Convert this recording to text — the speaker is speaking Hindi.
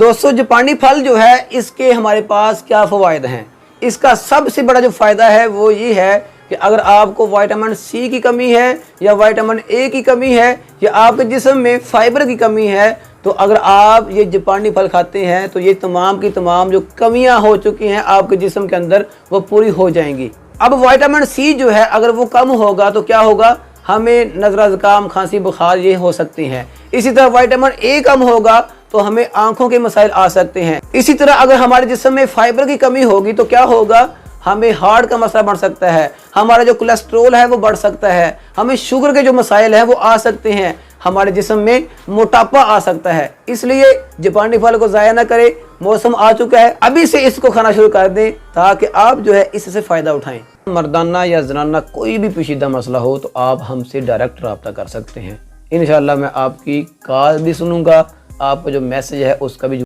दोस्तों जापानी फल जो है इसके हमारे पास क्या फ़वाइद हैं। इसका सबसे बड़ा जो फ़ायदा है वो ये है कि अगर आपको विटामिन सी की कमी है या विटामिन ए की कमी है या आपके जिस्म में फाइबर की कमी है, तो अगर आप ये जापानी फल खाते हैं तो ये तमाम की तमाम जो कमियां हो चुकी हैं आपके जिस्म के अंदर वो पूरी हो जाएंगी। अब विटामिन सी जो है अगर वो कम होगा तो क्या होगा, हमें नज़र ज़ुकाम खांसी बुखार ये हो सकती हैं। इसी तरह विटामिन ए कम होगा तो हमें आंखों के मसाइल आ सकते हैं। इसी तरह अगर हमारे जिस्म में फाइबर की कमी होगी तो क्या होगा, हमें हार्ट का मसला बढ़ सकता है, हमारा जो कोलेस्ट्रोल है वो बढ़ सकता है, हमें शुगर के जो मसाइल हैं वो आ सकते हैं, हमारे जिस्म में मोटापा आ सकता है। इसलिए जापानी फल को ज़ाया ना करें, मौसम आ चुका है, अभी से इसको खाना शुरू कर दें ताकि आप जो है इससे फ़ायदा उठाएं। मर्दाना या जनाना कोई भी पेचीदा मसला हो तो आप हमसे डायरेक्ट रब्ता कर सकते हैं। इंशाअल्लाह मैं आपकी कॉल भी सुनूंगा, आपका जो मैसेज है उसका भी